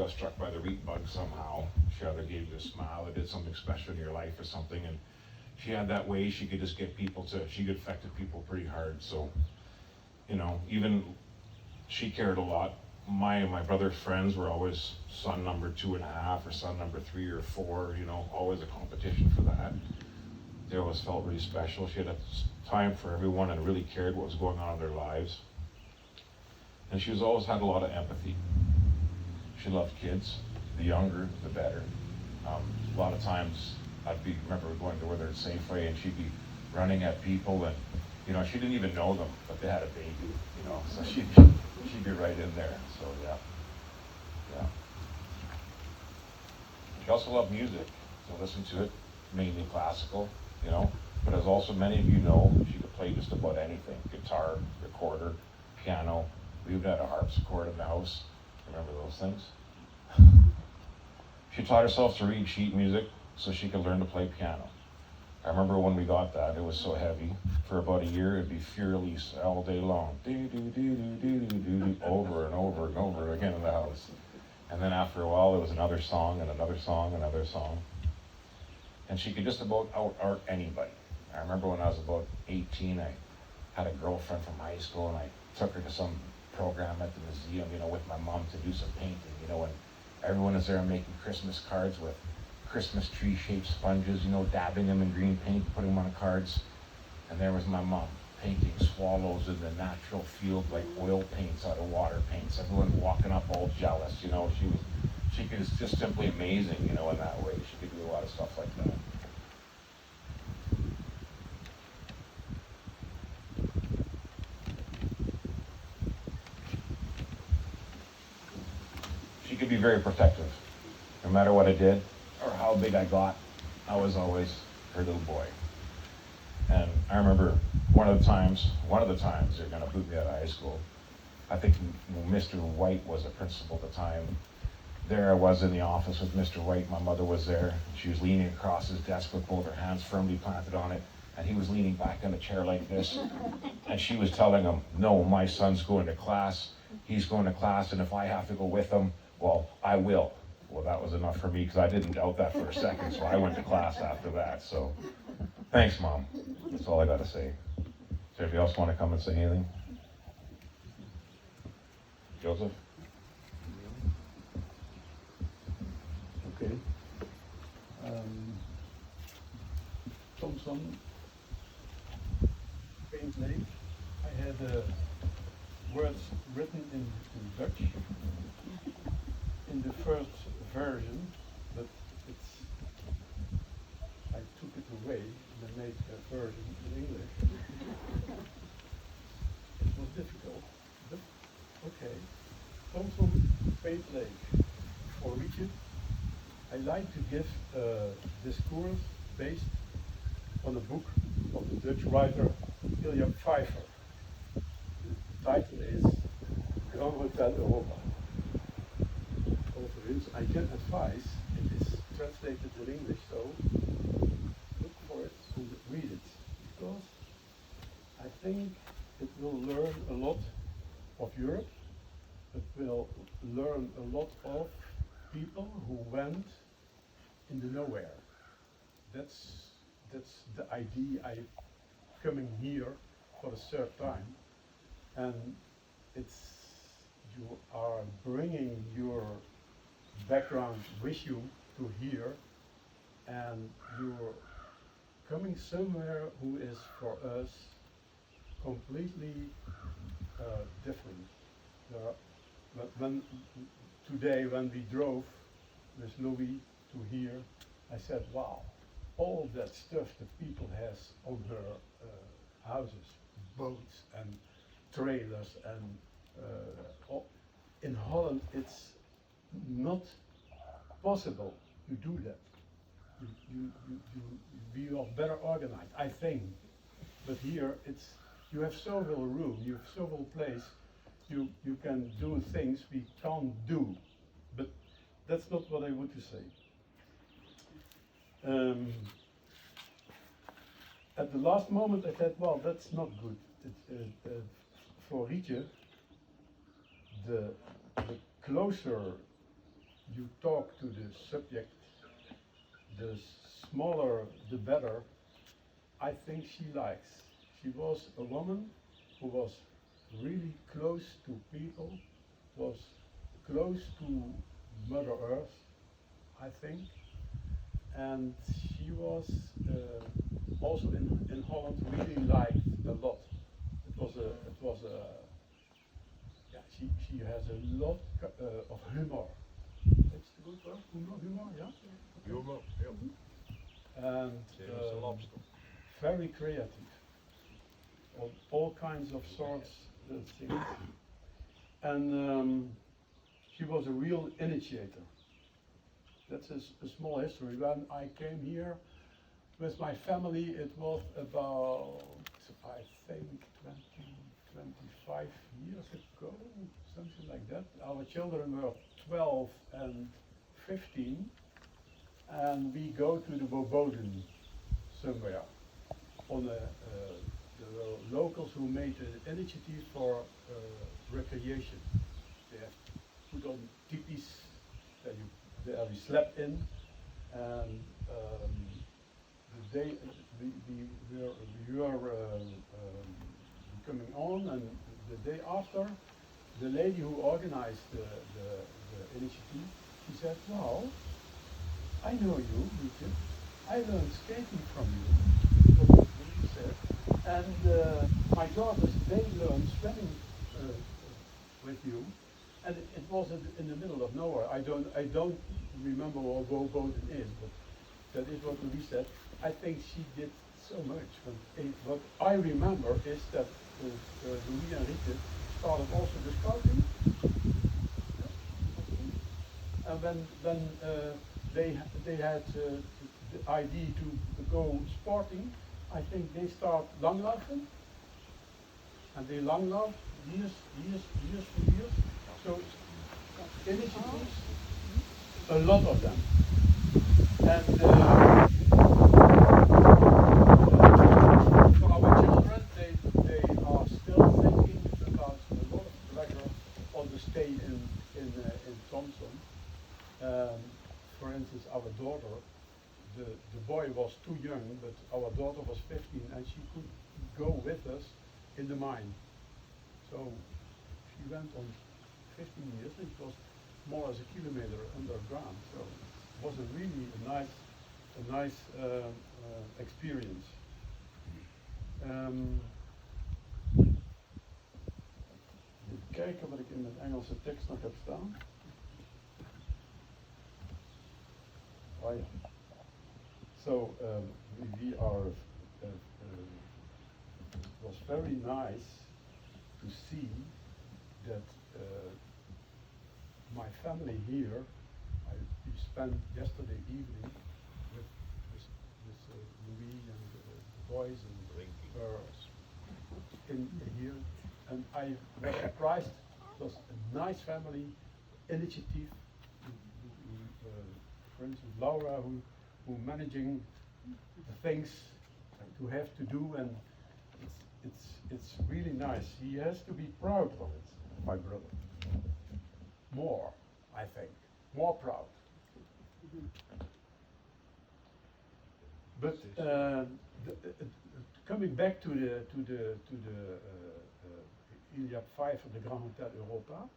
got struck by the Riet bug somehow. She either gave you a smile or did something special in your life or something, and she had that way she could just get people to, she could affect people pretty hard. So, you know, even she cared a lot. My brother's friends were always son number 2.5 or son number 3 or 4, you know, always a competition for that. They always felt really special. She had a time for everyone and really cared what was going on in their lives. And she was always had a lot of empathy. She loved kids. The younger, the better. A lot of times remember going to where they're at Safeway and she'd be running at people and, you know, she didn't even know them, but they had a baby, you know, so she'd be right in there. So yeah. She also loved music, so listen to it, mainly classical, you know, but as also many of you know, she could play just about anything, guitar, recorder, piano. We even had a harpsichord in the house. Remember those things? She taught herself to read sheet music so she could learn to play piano. I remember when we got that, it was so heavy. For about a year, it'd be Fur-Elise all day long. Over and over and over again in the house. And then after a while, there was another song and another song, another song. And she could just about out-art anybody. I remember when I was about 18, I had a girlfriend from high school and I took her to some program at the museum, you know, with my mom to do some painting, you know, and everyone is there making Christmas cards with Christmas tree-shaped sponges, you know, dabbing them in green paint, putting them on cards. And there was my mom painting swallows in the natural field like oil paints out of water paints. Everyone walking up all jealous, you know. She was just simply amazing, you know, in that way. She could do a lot of stuff like that. She could be very protective. No matter what I did or how big I got, I was always her little boy. And I remember one of the times they're gonna boot me out of high school. I think Mr. White was a principal at the time. There I was in the office with Mr. White. My mother was there. She was leaning across his desk with both her hands firmly planted on it. And he was leaning back in a chair like this. And she was telling him, no, my son's going to class. He's going to class, and if I have to go with him, well, I will. Well, that was enough for me because I didn't doubt that for a second. So I went to class after that. So thanks, Mom. That's all I got to say. Does anybody else want to come and say anything? Joseph? Okay. Thompson, Paint Lake. I had words written in Dutch in the first version, but I took it away and I made a version in English. It was difficult, but okay. Thompson, Paint Lake. For Riet, I like to give this course based on a book of the Dutch writer Ilja Pfeiffer. The title is Grand Hotel Europa. Overigens, I can advise, it is translated in English, so look for it and read it, because I think it will learn a lot of Europe. It will learn a lot of people who went in the nowhere. That's the idea. I coming here for a third time, and you are bringing your background with you to here, and you're coming somewhere who is for us completely different. When we drove with Louis to here, I said, wow, all that stuff the people has on her houses, boats and trailers, and in Holland it's not possible to do that. We are better organized, I think. But here you have so little room, you have so little place. You can do things we can't do, but that's not what I want to say. At the last moment I said, well, that's not good. For Rietje, the closer you talk to the subject, the smaller the better, I think she likes. She was a woman who was really close to people, was close to Mother Earth, I think, and she was also in Holland really liked a lot. It was a yeah. She has a lot of humor. That's the good word. Humor, yeah. Humor, ja. And Same as the lobster. very creative on all kinds of sorts of things. And she was a real initiator. That's a small history. When I came here with my family, it was about, I think, 25 years ago, something like that. Our children were 12 and 15, and we go to the Boboden somewhere on there were locals who made an initiative for recreation. They have put on tipis that we slept in, and the day we were coming on, and the day after, the lady who organized the initiative, she said, "Well, I know you, Riet. I learned skating from you," what she said, and my daughters, they learned swimming with you, and it was in the middle of nowhere. I don't remember where Boboden is, but that is what Louis said. I think she did so much. But what I remember is that Louis and Riet started also the scouting, and when they had the idea to go sporting, I think they start langlaufen, and they langlauf years for years. So initiatives, a lot of them, and for our children, they are still thinking about a lot of pleasure on the stay in Thompson. For instance, our daughter, the boy was too young, but our daughter was 15, and she could go with us in the mine. So she went on 15 years, and it was more or less a kilometer underground. So it was a really nice experience. Even kijken wat ik in het Engelse tekst nog heb staan. Oh ja. So we are. It was very nice to see that my family here. We spent yesterday evening with Louis and the boys and in here, and I was surprised. It was a nice family initiative. For instance, Laura, who managing the things to have to do, and it's really nice. He has to be proud of it, my brother. More, I think, more proud. But coming back to the Iliad 5 of the Grand Hotel Europa,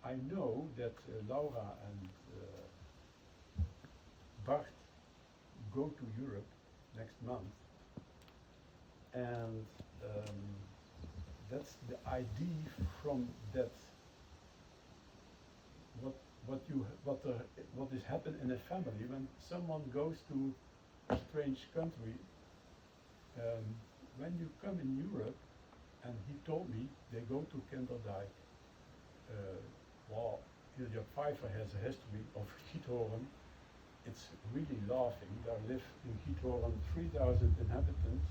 I know that Laura and Bart go to Europe next month, and that's the idea from that. What is happened in a family when someone goes to a strange country. When you come in Europe, and he told me they go to Kinderdijk. Well, Iliad Pfeiffer has a history of Giethoorn. It's really laughing. There live in Giethoorn 3,000 inhabitants,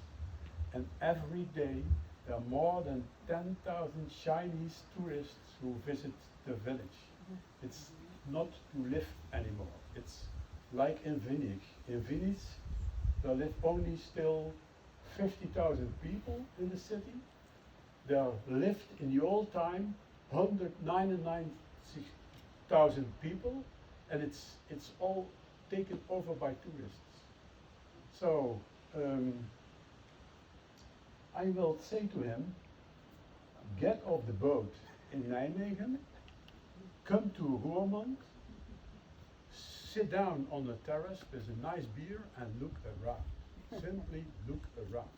and every day there are more than 10,000 Chinese tourists who visit the village. It's not to live anymore. It's like in Vinich. In Vinich, there live only still 50,000 people in the city. There lived in the old time 199 2,000 people, and it's all taken over by tourists. So I will say to him, get off the boat in Nijmegen, come to Roermond, sit down on a terrace with a nice beer and look around. Simply look around.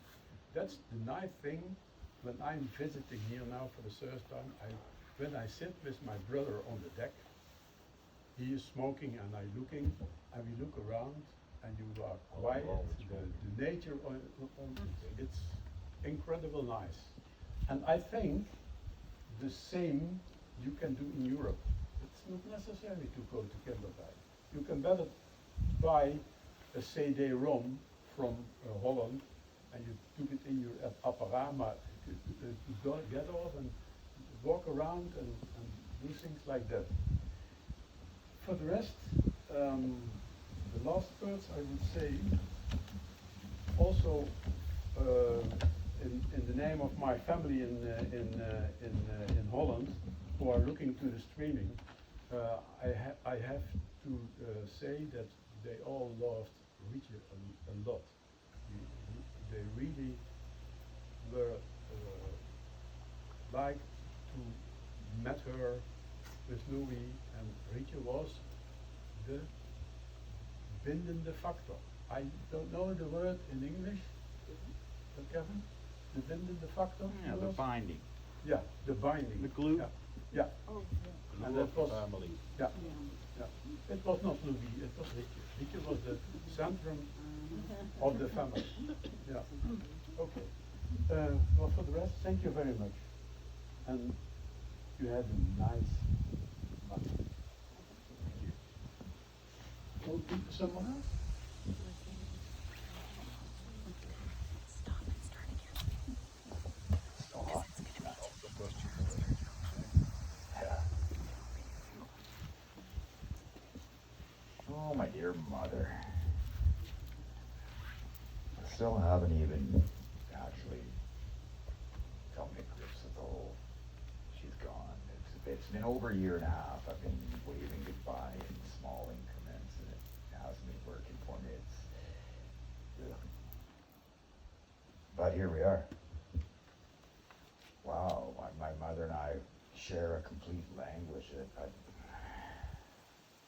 That's the nice thing when I'm visiting here now for the first time. When I sit with my brother on the deck, he is smoking and I looking, and we look around and you are quiet. The nature, it's incredible nice. And I think the same you can do in Europe. It's not necessary to go to Kimberley. You can better buy a CD-ROM from Holland and you took it in your apparama to get off and walk around and do things like that. For the rest, the last words I would say, also in the name of my family in Holland, who are looking to the streaming, I have to say that they all loved Riet a lot. They really were like to met her with Louis, and Riet was the bindende factor. I don't know the word in English, Kevin? The bindende factor? Yeah, the binding. Yeah, the binding. The glue? Yeah. Yeah. Oh, yeah. And that was, family. yeah, Yeah. yeah. It was not Louis, it was Riet. Riet was the centrum of the family. Yeah. Okay. Well, for the rest, thank you very much. And you had a nice month. Thank you. Will someone else? Stop and start again. Because it's gonna be too Oh, my dear mother. I still haven't even actually come to grips with the whole she's gone. It's been over a year and a half. I've been waving goodbye in small increments, and it hasn't been working for me. Ugh. But here we are. Wow, my mother and I share a complete language that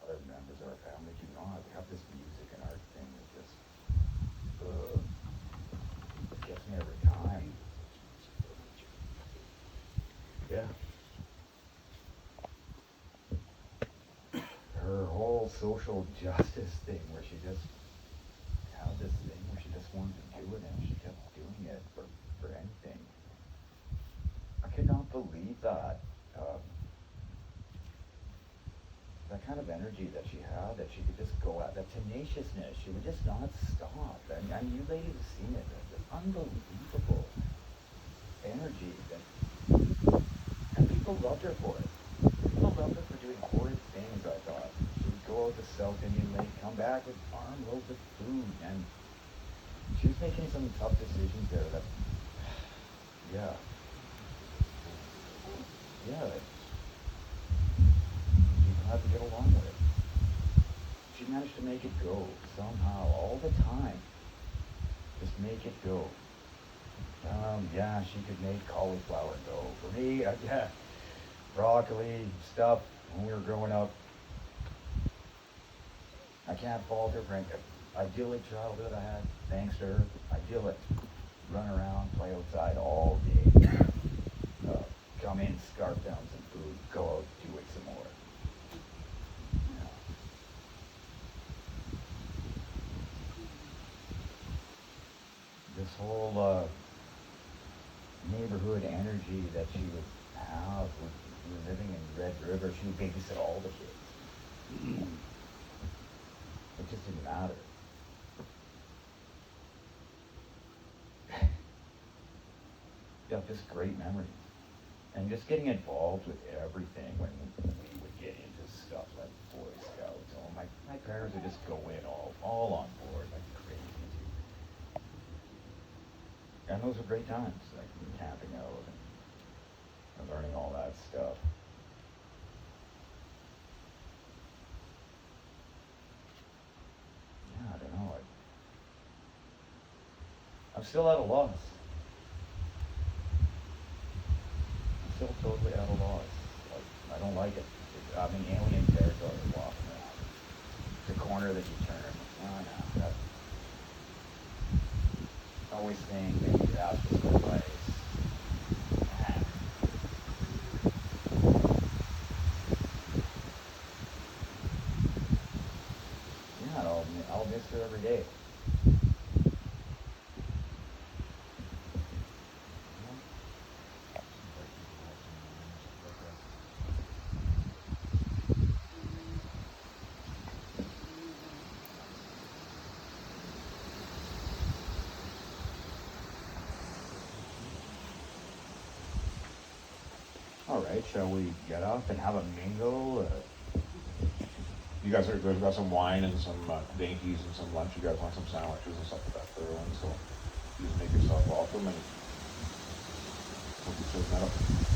other members of our family do not. We have this music and art thing that just gets me every time. Yeah. Her whole social justice thing where she just had this thing where she just wanted to do it and she kept doing it for anything. I could not believe that. That kind of energy that she had, that she could just go at, that tenaciousness, she would just not stop. And you ladies have seen it, the unbelievable energy that, and people loved her for it. People loved her for doing horrid things, I thought. She would go out to South Indian Lake, come back with armloads of food, and she was making some tough decisions there that, yeah. Had to get along with it. She managed to make it go somehow, all the time. Just make it go. Yeah, she could make cauliflower go. For me, yeah, broccoli, stuff, when we were growing up. I can't fault her for an idyllic childhood I had, thanks to her. Idyllic. Run around, play outside all day. Come in, scarf down some food, go out, do it some more. This whole neighborhood energy that she would have with we were living in Red River, she would babysit all the kids. It just didn't matter. Got this great memory. And just getting involved with everything when we would get into stuff like Boy Scouts. Oh, my parents would just go in all on board like crazy. And those were great times, like camping out and learning all that stuff. I'm still at a loss. I'm still totally at a loss. Like, I don't like it. I'm in alien territory walking around. The corner that you turn. No, that. Always saying that you ask for advice. Ah. Yeah, I'll miss her every day. All right, shall we get up and have a mingle? You guys got some wine and some dainties and some lunch. You guys want some sandwiches and stuff like that for everyone, so you just make yourself welcome and we'll be serving that up.